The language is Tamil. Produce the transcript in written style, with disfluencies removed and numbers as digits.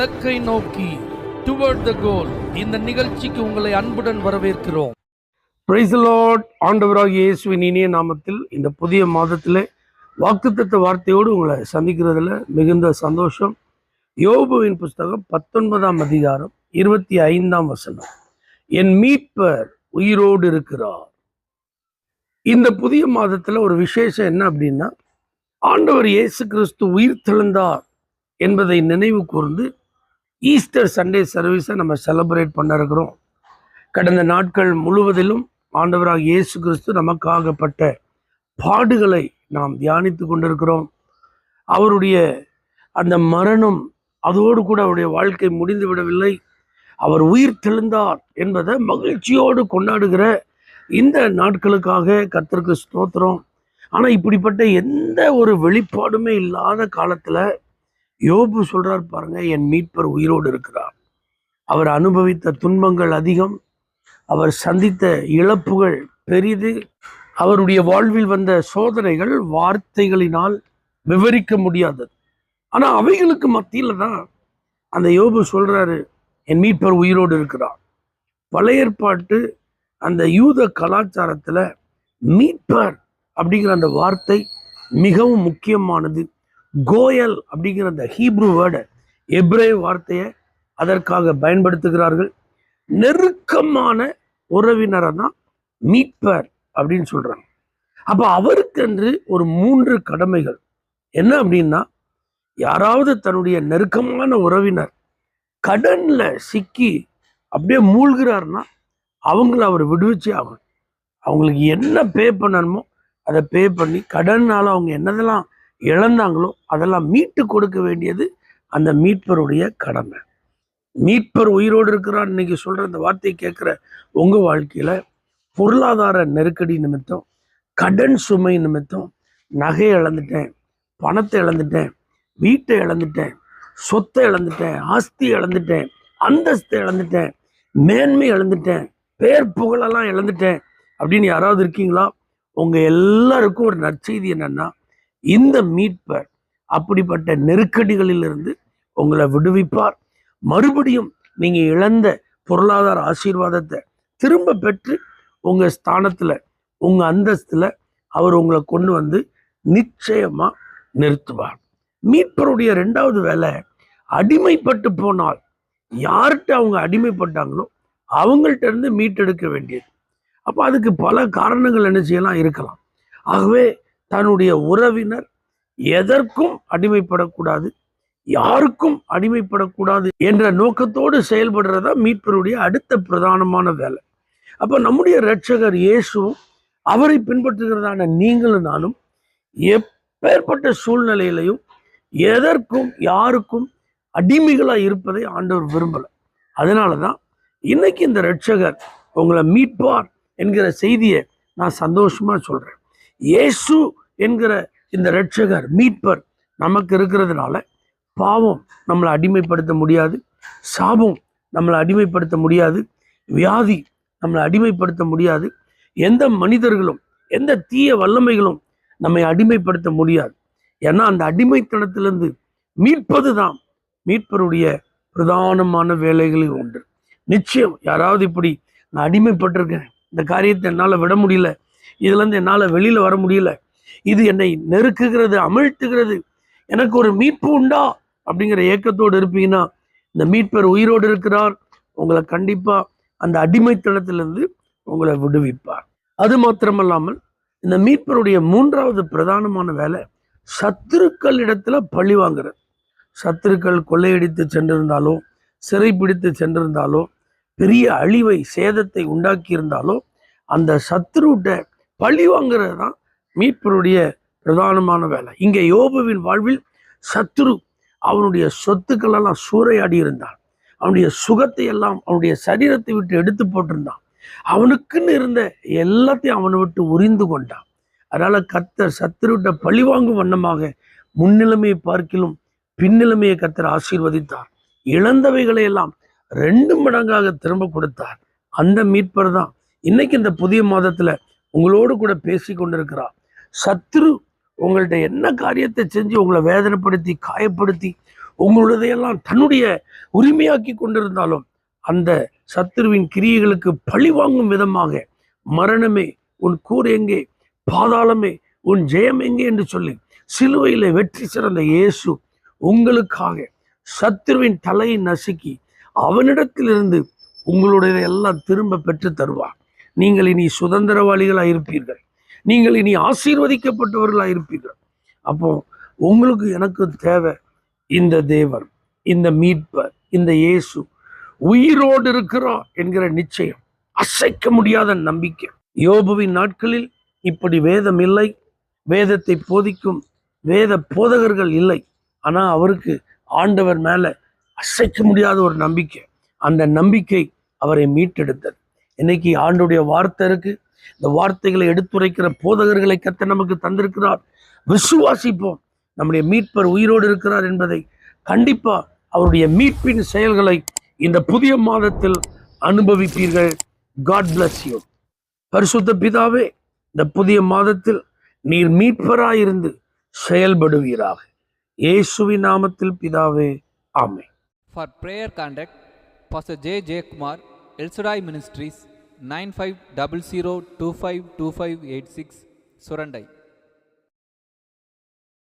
இலக்கை நோக்கி டுவர்ட் த கோல். இந்த நிகழ்ச்சிக்கு உங்களை அன்புடன் வரவேற்கிறோம். Praise the Lord. ஆண்டவராகிய இயேசுவின் இனிய நாமத்தில் இந்த புதிய மாதத்திலே வாக்குத்தத்த வார்த்தையோடு உங்களை சந்திக்கிறதுல மிகுந்த சந்தோஷம். யோபுவின் புஸ்தகம் 19ஆம் அதிகாரம் 25ஆம் வசனம். என் மீட்பர் உயிரோடு இருக்கிறார். இந்த புதிய மாதத்துல ஒரு விசேஷம் என்ன அப்படின்னா, ஆண்டவர் இயேசு கிறிஸ்து உயிர் தெழுந்தார் என்பதை நினைவு கூர்ந்து ஈஸ்டர் சண்டே சர்வீஸை நம்ம செலிப்ரேட் பண்ண இருக்கிறோம். கடந்த நாட்கள் முழுவதிலும் ஆண்டவராக இயேசு கிறிஸ்து நமக்காகப்பட்ட பாடுகளை நாம் தியானித்து கொண்டிருக்கிறோம். அவருடைய அந்த மரணம், அதோடு கூட அவருடைய வாழ்க்கை முடிந்து விடவில்லை. அவர் உயிர் தெழுந்தார் என்பதை மகிழ்ச்சியோடு கொண்டாடுகிற இந்த நாட்களுக்காக கர்த்தருக்கு ஸ்தோத்திரம். ஆனால் இப்படிப்பட்ட எந்த ஒரு வெளிப்பாடுமே இல்லாத காலத்தில் யோபு சொல்றார் பாருங்க, என் மீட்பர் உயிரோடு இருக்கிறார். அவர் அனுபவித்த துன்பங்கள் அதிகம், அவர் சந்தித்த இழப்புகள் பெரிது, அவருடைய வாழ்வில் வந்த சோதனைகள் வார்த்தைகளினால் விவரிக்க முடியாதது. ஆனா அவைகளுக்கு மத்தியில தான் அந்த யோபு சொல்றாரு, என் மீட்பர் உயிரோடு இருக்கிறார். பழைய ஏற்பாட்டு அந்த யூத கலாச்சாரத்துல மீட்பர் அப்படிங்கிற அந்த வார்த்தை மிகவும் முக்கியமானது. கோயல் அப்படிங்கிற அந்த ஹீப்ரு வேர்டை, எப்ரே வார்த்தையை அதற்காக பயன்படுத்துகிறார்கள். நெருக்கமான உறவினரை தான் மீட்பர் அப்படின்னு சொல்றாங்க. அப்ப அவருக்கென்று ஒரு 3 கடமைகள். என்ன அப்படின்னா, யாராவது தன்னுடைய நெருக்கமான உறவினர் கடன்ல சிக்கி அப்படியே மூழ்கிறாருன்னா அவங்கள அவர் விடுவிச்சே ஆகணும். அவங்களுக்கு என்ன பே பண்ணணுமோ அதை பே பண்ணி, கடனால அவங்க என்னதெல்லாம் இழந்தாங்களோ அதெல்லாம் மீட்டு கொடுக்க வேண்டியது அந்த மீட்பருடைய கடமை. மீட்பர் உயிரோடு இருக்கிறார் இன்னைக்கு சொல்ற இந்த வார்த்தையை கேட்குற உங்க வாழ்க்கையில பொருளாதார நெருக்கடி நிமித்தம், கடன் சுமை நிமித்தம், நகையை இழந்துட்டேன், பணத்தை இழந்துட்டேன், வீட்டை இழந்துட்டேன், சொத்தை இழந்துட்டேன், ஆஸ்தி இழந்துட்டேன், அந்தஸ்தை இழந்துட்டேன், மேன்மை இழந்துட்டேன், பேர் புகழெல்லாம் இழந்துட்டேன் அப்படின்னு யாராவது இருக்கீங்களா? உங்க எல்லாருக்கும் ஒரு நற்செய்தி என்னன்னா, இந்த மீட்பர் அப்படிப்பட்ட நெருக்கடிகளிலிருந்து உங்களை விடுவிப்பார். மறுபடியும் நீங்க இழந்த பொருளாதார ஆசீர்வாதத்தை திரும்ப பெற்று உங்க ஸ்தானத்துல, உங்க அந்தஸ்துல அவர் உங்களை கொண்டு வந்து நிச்சயமா நிறுத்துவார். மீட்பருடைய 2வது வேலை, அடிமைப்பட்டு போனால் யார்கிட்ட அவங்க அடிமைப்பட்டாங்களோ அவங்கள்ட்ட இருந்து மீட்டெடுக்க வேண்டியது. அப்ப அதுக்கு பல காரணங்கள் என்ன செய்யலாம் இருக்கலாம். ஆகவே தன்னுடைய உறவினர் எதற்கும் அடிமைப்படக்கூடாது, யாருக்கும் அடிமைப்படக்கூடாது என்ற நோக்கத்தோடு செயல்படுறதா மீட்பருடைய அடுத்த பிரதானமான வேலை. அப்ப நம்முடைய இரட்சகர் இயேசுவும் அவரை பின்பற்றுகிறதான நீங்களும் நானும் எப்பேற்பட்ட சூழ்நிலையிலையும் எதற்கும் யாருக்கும் அடிமைகளா இருப்பதை ஆண்டவர் விரும்பல. அதனாலதான் இன்னைக்கு இந்த இரட்சகர் உங்களை மீட்பார் என்கிற செய்தியை நான் சந்தோஷமா சொல்றேன். இயேசு என்கிற இந்த இரட்சகர் மீட்பர் நமக்கு இருக்கிறதுனால பாவம் நம்மளை அடிமைப்படுத்த முடியாது, சாபம் நம்மளை அடிமைப்படுத்த முடியாது, வியாதி நம்மளை அடிமைப்படுத்த முடியாது, எந்த மனிதர்களும் எந்த தீய வல்லமைகளும் நம்மை அடிமைப்படுத்த முடியாது. ஏன்னா அந்த அடிமைத்தனத்திலிருந்து மீட்பது தான் மீட்பருடைய பிரதானமான வேலைகளில் ஒன்று. நிச்சயம் யாராவது இப்படி நான் அடிமைப்பட்டிருக்கேன், இந்த காரியத்தை என்னால் விட முடியல, இதுலேருந்து என்னால் வெளியில் வர முடியல, இது என்னை நெருக்குகிறது, அமிழ்த்துகிறது, எனக்கு ஒரு மீட்பு உண்டா அப்படிங்கிற ஏக்கத்தோடு இருப்பீங்கன்னா, இந்த மீட்பர் உயிரோடு இருக்கிறார். உங்களை கண்டிப்பாக அந்த அடிமைத்தனத்திலிருந்து உங்களை விடுவிப்பார். அது மாத்திரமல்லாமல் இந்த மீட்பருடைய 3வது பிரதானமான வேலை, சத்துருக்கள் இடத்துல பழி வாங்குறது. சத்துருக்கள் கொள்ளையடித்து சென்றிருந்தாலோ, சிறைப்பிடித்து சென்றிருந்தாலோ, பெரிய அழிவை சேதத்தை உண்டாக்கி இருந்தாலோ, அந்த சத்துருட்ட பழி வாங்குறது தான் மீட்பருடைய பிரதானமான வேலை. இங்கே யோபுவின் வாழ்வில் சத்துரு அவனுடைய சொத்துக்கள் எல்லாம் சூறையாடி இருந்தான். அவனுடைய சுகத்தை எல்லாம் அவனுடைய சரீரத்தை விட்டு எடுத்து போட்டிருந்தான். அவனுக்குன்னு இருந்த எல்லாத்தையும் அவனை விட்டு உரிந்து கொண்டான். அதனால கர்த்தர் சத்துருட்ட பழி வாங்கும் வண்ணமாக முன்னிலைமையை பார்க்கிலும் பின்னிலைமையை கர்த்தர் ஆசீர்வதித்தார். இழந்தவைகளை எல்லாம் 2 மடங்காக திரும்ப கொடுத்தார். அந்த மீட்பர் தான் இன்னைக்கு இந்த புதிய மாதத்துல உங்களோடு கூட பேசி கொண்டிருக்கிறார். சத்துரு உங்கள்கிட்ட என்ன காரியத்தை செஞ்சு உங்களை வேதனைப்படுத்தி காயப்படுத்தி உங்களுடையெல்லாம் தன்னுடைய உரிமையாக்கி கொண்டிருந்தாலும் அந்த சத்துருவின் கிரியைகளுக்கு பழி வாங்கும் விதமாக மரணமே உன் கூர் எங்கே, பாதாளமே உன் ஜெயம் எங்கே என்று சொல்லி சிலுவையிலே வெற்றி சிறந்த இயேசு உங்களுக்காக சத்துருவின் தலையை நசுக்கி அவனிடத்திலிருந்து உங்களுடைய எல்லாம் திரும்ப பெற்று தருவார். நீங்கள் இனி சுதந்திரவாளிகளாக இருப்பீர்கள். நீங்கள் இனி ஆசீர்வதிக்கப்பட்டவர்களாக இருப்பீர்கள். அப்போ உங்களுக்கு எனக்கு தேவை இந்த தேவன், இந்த மீட்பர், இந்த இயேசு உயிரோடு இருக்கிறார் என்கிற நிச்சயம், அசைக்க முடியாத நம்பிக்கை. யோபுவின் நாட்களில் இப்படி வேதம் இல்லை, வேதத்தை போதிக்கும் வேத போதகர்கள் இல்லை. ஆனால் அவருக்கு ஆண்டவர் மேல அசைக்க முடியாத ஒரு நம்பிக்கை. அந்த நம்பிக்கை அவரை மீட்டெடுத்தது. இன்னைக்கு ஆண்டுடைய வார்த்தை இருக்கு. இந்த வார்த்தைகளை எடுத்துரைக்கிற போதகர்களை கர்த்தர் நமக்கு தந்திருக்கிறார். விசுவாசிப்போம், நம்முடைய மீட்பர் உயிரோடு இருக்கிறார் என்பதை. கண்டிப்பா அவருடைய மீட்பின் செயல்களை இந்த புதிய மாதத்தில் அனுபவிப்பீர்கள். God bless you. பரிசுத்த பிதாவே, இந்த புதிய மாதத்தில் நீர் மீட்பராயிருந்து செயல்படுவீராக. இயேசுவின் நாமத்தில் பிதாவே, ஆமென். For prayer contact, Pastor J. J. Kumar, El Shaddai Ministries, 9500252586, Surandai.